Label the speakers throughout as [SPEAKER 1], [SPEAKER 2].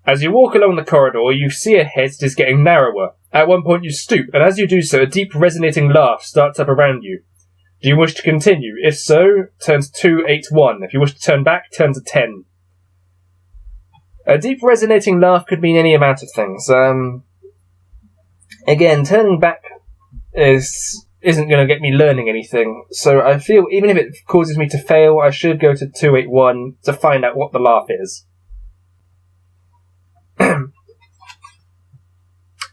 [SPEAKER 1] As you walk along the corridor, you see ahead it is getting narrower. At one point you stoop, and as you do so, a deep resonating laugh starts up around you. Do you wish to continue? If so, turn to 281. If you wish to turn back, turn to 10. A deep resonating laugh could mean any amount of things. Again, turning back isn't going to get me learning anything, so I feel even if it causes me to fail, I should go to 281 to find out what the laugh is.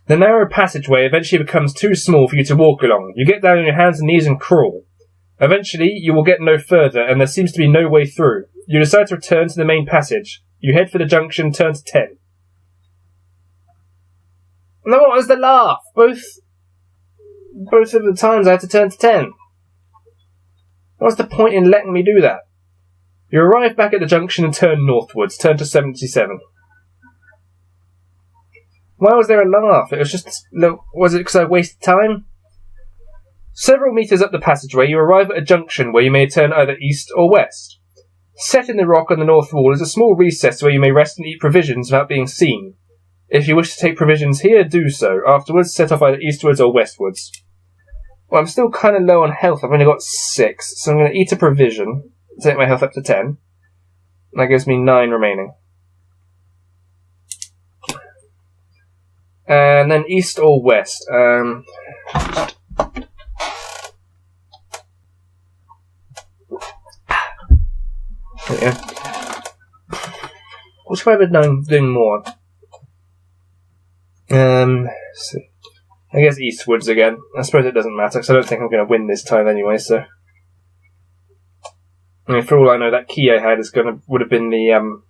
[SPEAKER 1] The narrow passageway eventually becomes too small for you to walk along. You get down on your hands and knees and crawl. Eventually, you will get no further, and there seems to be no way through. You decide to return to the main passage. You head for the junction, turn to 10. Now what was the laugh? Both of the times I had to turn to 10. What's the point in letting me do that? You arrive back at the junction and turn northwards, turn to 77. Why was there a laugh? It was just... Was it because I wasted time? Several metres up the passageway, you arrive at a junction where you may turn either east or west. Set in the rock on the north wall is a small recess where you may rest and eat provisions without being seen. If you wish to take provisions here, do so. Afterwards, set off either eastwards or westwards. Well, I'm still kind of low on health. I've only got 6, so I'm going to eat a provision, take my health up to 10. That gives me 9 remaining. And then east or west. Yeah. Which way have I been doing more? So I guess eastwards again. I suppose it doesn't matter, because I don't think I'm going to win this time anyway, so... I mean, for all I know, that key I had would have been the,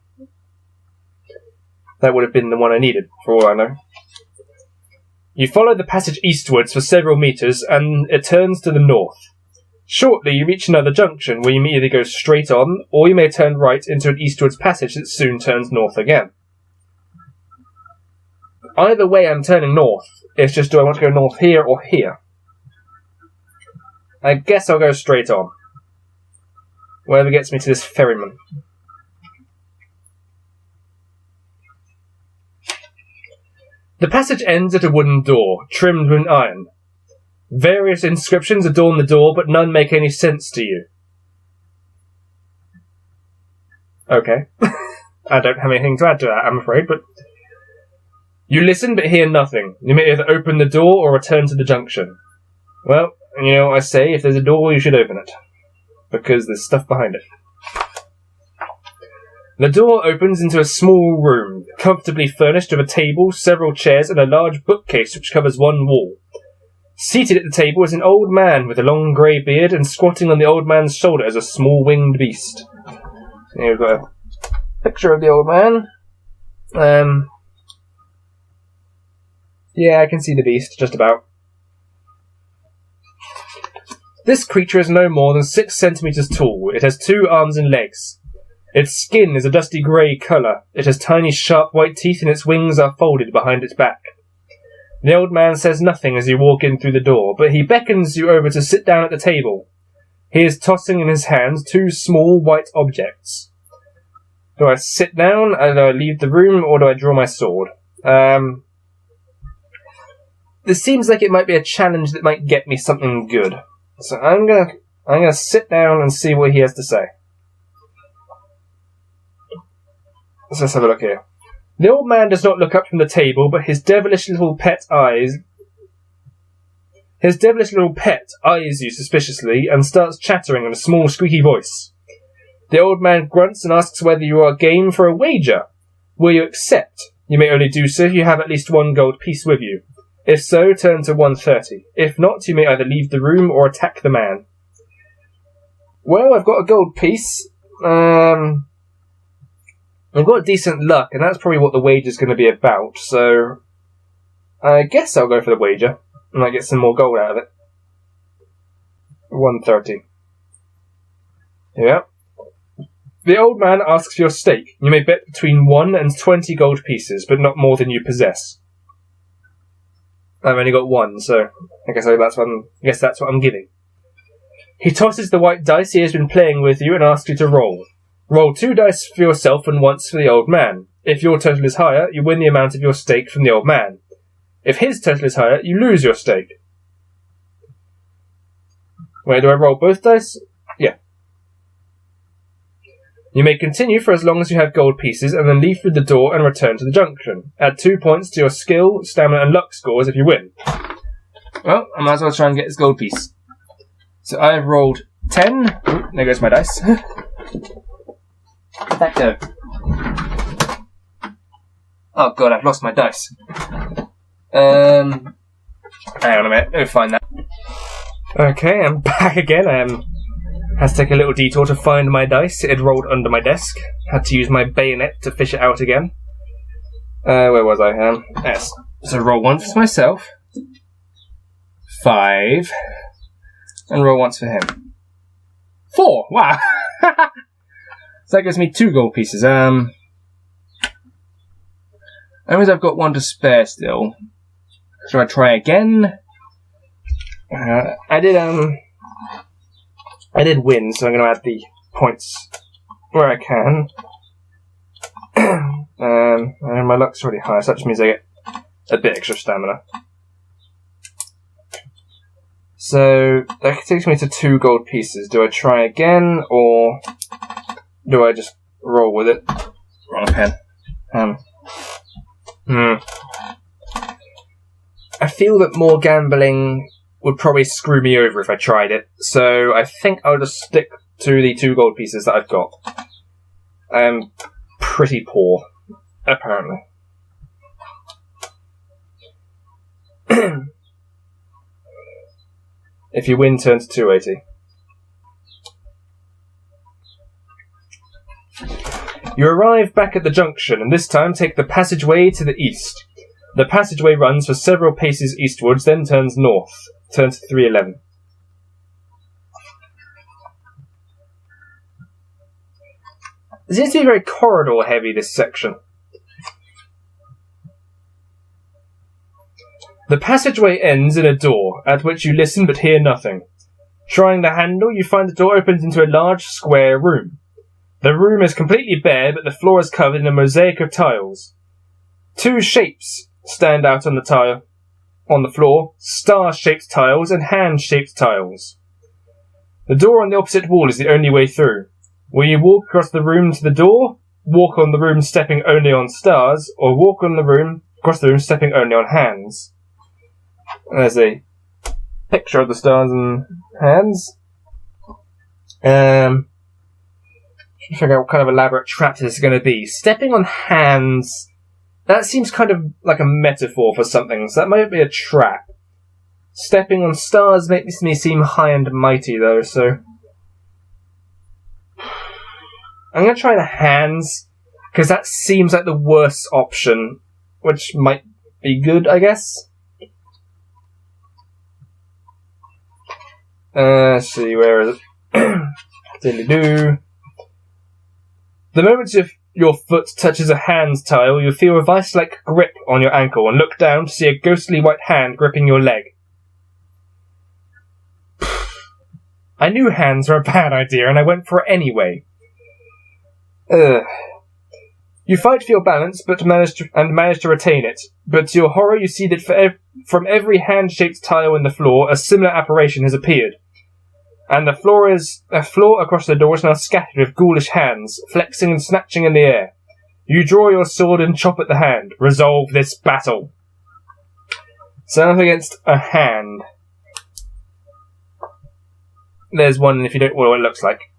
[SPEAKER 1] that would have been the one I needed, for all I know. You follow the passage eastwards for several metres, and it turns to the north. Shortly, you reach another junction, where you may either go straight on, or you may turn right into an eastwards passage that soon turns north again. Either way, I'm turning north. It's just, do I want to go north here or here? I guess I'll go straight on. Whatever gets me to this ferryman. The passage ends at a wooden door, trimmed with iron. Various inscriptions adorn the door, but none make any sense to you. Okay. I don't have anything to add to that, I'm afraid, but... You listen but hear nothing. You may either open the door or return to the junction. Well, you know what I say, if there's a door, you should open it. Because there's stuff behind it. The door opens into a small room, comfortably furnished with a table, several chairs, and a large bookcase which covers one wall. Seated at the table is an old man with a long grey beard, and squatting on the old man's shoulder is a small winged beast. Here we've got a picture of the old man. Yeah, I can see the beast, just about. This creature is no more than 6 centimetres tall. It has 2 arms and legs. Its skin is a dusty grey colour. It has tiny, sharp white teeth, and its wings are folded behind its back. The old man says nothing as you walk in through the door, but he beckons you over to sit down at the table. He is tossing in his hands 2 small white objects. Do I sit down, do I leave the room, or do I draw my sword? This seems like it might be a challenge that might get me something good. So I'm gonna sit down and see what he has to say. So let's have a look here. The old man does not look up from the table, but his devilish little pet eyes you suspiciously and starts chattering in a small, squeaky voice. The old man grunts and asks whether you are game for a wager. Will you accept? You may only do so if you have at least 1 gold piece with you. If so, turn to 130. If not, you may either leave the room or attack the man. Well, I've got a gold piece. I've got decent luck, and that's probably what the wager's going to be about, so I guess I'll go for the wager. I might get some more gold out of it. 130. Yeah. The old man asks for your stake. You may bet between 1 and 20 gold pieces, but not more than you possess. I've only got 1, so I guess that's what I'm giving. He tosses the white dice he has been playing with you and asks you to roll. Roll 2 dice for yourself and once for the old man. If your total is higher, you win the amount of your stake from the old man. If his total is higher, you lose your stake. Wait, do I roll both dice? Yeah. You may continue for as long as you have gold pieces, and then leave through the door and return to the junction. Add 2 points to your skill, stamina, and luck scores if you win. Well, I might as well try and get this gold piece. So I've rolled 10. Ooh, there goes my dice. Where'd that go? Oh god, I've lost my dice. Hang on a minute, let me find that. Okay, I'm back again. Had to take a little detour to find my dice. It had rolled under my desk. Had to use my bayonet to fish it out again. Where was I? Yes. So roll once for myself. 5. And roll once for him. 4! Wow! So that gives me 2 gold pieces. That means I've got 1 to spare still. Shall I try again? I did win, so I'm going to add the points where I can. And my luck's really high, so that just means I get a bit extra stamina. So that takes me to 2 gold pieces. Do I try again, or do I just roll with it? Wrong pen. I feel that more gambling would probably screw me over if I tried it, so I think I'll just stick to the 2 gold pieces that I've got. I am pretty poor, apparently. If you win, turn to 280. You arrive back at the junction, and this time take the passageway to the east. The passageway runs for several paces eastwards, then turns north. Turn to 311. It seems to be very corridor heavy, this section. The passageway ends in a door, at which you listen but hear nothing. Trying the handle, you find the door opens into a large square room. The room is completely bare, but the floor is covered in a mosaic of tiles. 2 shapes stand out on the floor, star-shaped tiles and hand-shaped tiles. The door on the opposite wall is the only way through. Will you walk across the room to the door, walk on the room stepping only on stars, or walk on the room across the room stepping only on hands? There's a picture of the stars and hands. Trying to figure out what kind of elaborate trap this is going to be. Stepping on hands, that seems kind of like a metaphor for something, so that might be a trap. Stepping on stars makes me seem high and mighty, though, so I'm going to try the hands, because that seems like the worst option, which might be good, I guess. Let's see, where is it? Diddly-doo. The moment your foot touches a hand's tile, you feel a vice-like grip on your ankle and look down to see a ghostly white hand gripping your leg. I knew hands were a bad idea, and I went for it anyway. You fight for your balance, but manage to retain it. But to your horror, you see that from every hand-shaped tile in the floor, a similar apparition has appeared. And the floor across the door is now scattered with ghoulish hands, flexing and snatching in the air. You draw your sword and chop at the hand. Resolve this battle. So I'm up against a hand. There's one if you don't know what it looks like.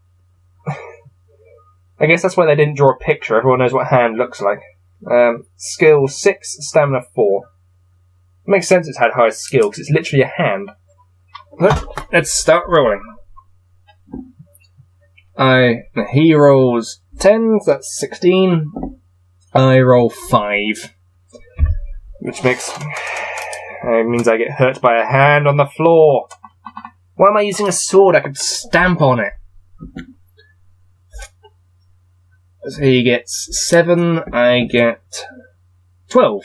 [SPEAKER 1] I guess that's why they didn't draw a picture. Everyone knows what hand looks like. Skill 6, stamina 4. It makes sense it's had high skill, because it's literally a hand. Let's start rolling. He rolls 10, so that's 16. I roll 5. Which means I get hurt by a hand on the floor. Why am I using a sword? I could stamp on it. So he gets 7, I get 12.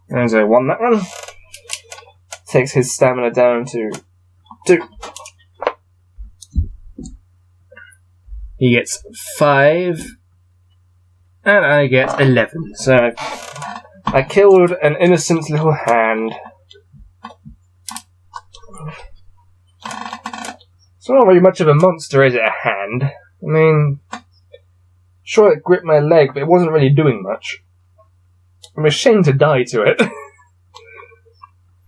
[SPEAKER 1] And so I won that one. Takes his stamina down to 2. He gets 5. And I get 11. So I killed an innocent little hand. It's not really much of a monster, is it, a hand? I mean, sure it gripped my leg, but it wasn't really doing much. I'm ashamed to die to it.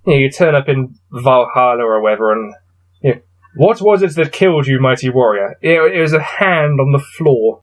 [SPEAKER 1] You turn up in Valhalla or whatever, and what was it that killed you, mighty warrior? It was a hand on the floor.